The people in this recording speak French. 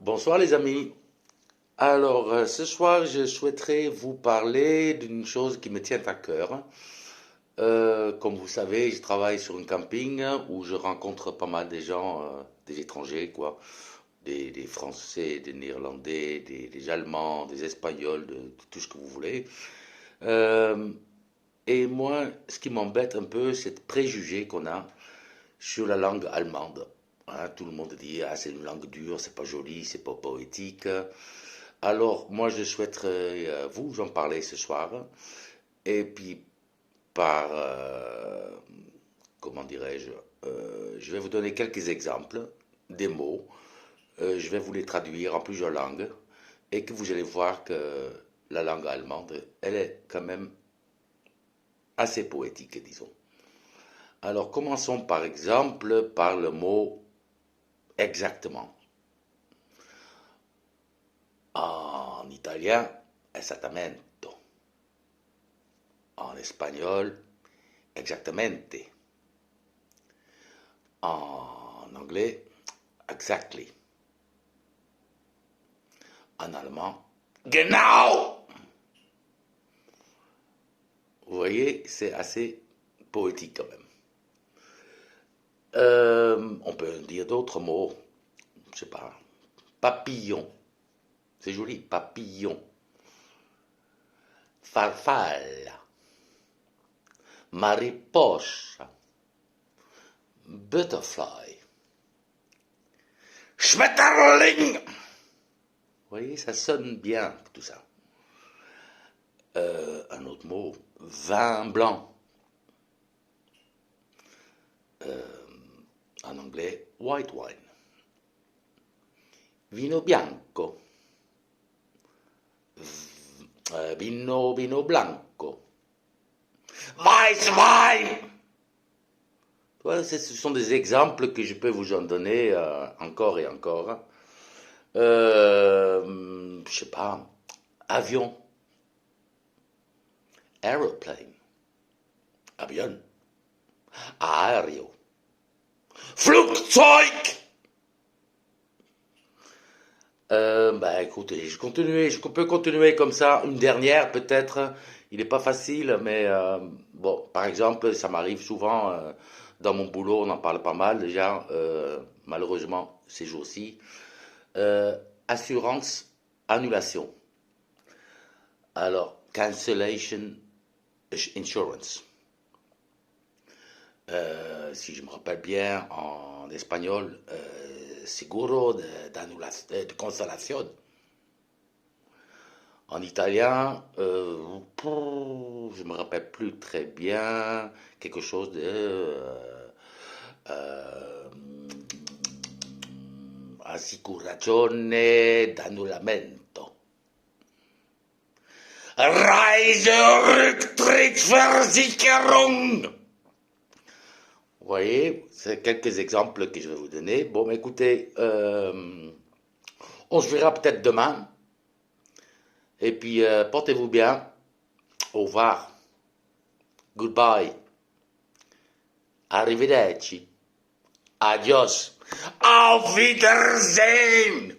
Bonsoir les amis. Alors, ce soir, je souhaiterais vous parler d'une chose qui me tient à cœur. Comme vous savez, je travaille sur un camping où je rencontre pas mal de gens, des étrangers, quoi. Des Français, des Néerlandais, des Allemands, des Espagnols, de tout ce que vous voulez. Euh, et moi, ce qui m'embête un peu, c'est le préjugé qu'on a sur la langue allemande. Hein, tout le monde dit, ah, c'est une langue dure, c'est pas joli, c'est pas poétique. Alors, moi, je souhaiterais vous en parler ce soir. Et puis, par, comment dirais-je, je vais vous donner quelques exemples, des mots. Je vais vous les traduire en plusieurs langues. Et que vous allez voir que la langue allemande, elle est quand même assez poétique, disons. Alors, commençons par exemple par le mot exactement. En italien, esattamente. En espagnol, exactamente. En anglais, exactly. En allemand, genau. Vous voyez, c'est assez poétique quand même. On peut dire d'autres mots, je sais pas, papillon, c'est joli, papillon, farfalla, mariposa, butterfly, schmetterling. Vous voyez, ça sonne bien tout ça. Un autre mot, vin blanc. En anglais, white wine. Vino bianco. Vino blanco. Weißwein. Voilà, ce sont des exemples que je peux vous en donner encore et encore. Je sais pas, avion, aeroplane, avion, aéreo, Flugzeug. Bah écoutez, je peux continuer comme ça, une dernière peut-être. Il n'est pas facile, mais bon, par exemple, ça m'arrive souvent dans mon boulot, on en parle pas mal déjà, malheureusement ces jours-ci. Assurance, annulation. Alors, cancellation insurance. Si je me rappelle bien, en espagnol, seguro de cancellation. En italien, je me rappelle plus très bien, quelque chose de euh, assicurazione d'annullamento. Reiserücktrittsversicherung. Vous voyez, c'est quelques exemples que je vais vous donner. Bon, écoutez, on se verra peut-être demain. Et puis, portez-vous bien. Au revoir. Goodbye. Arrivederci. Adios. Auf Wiedersehen.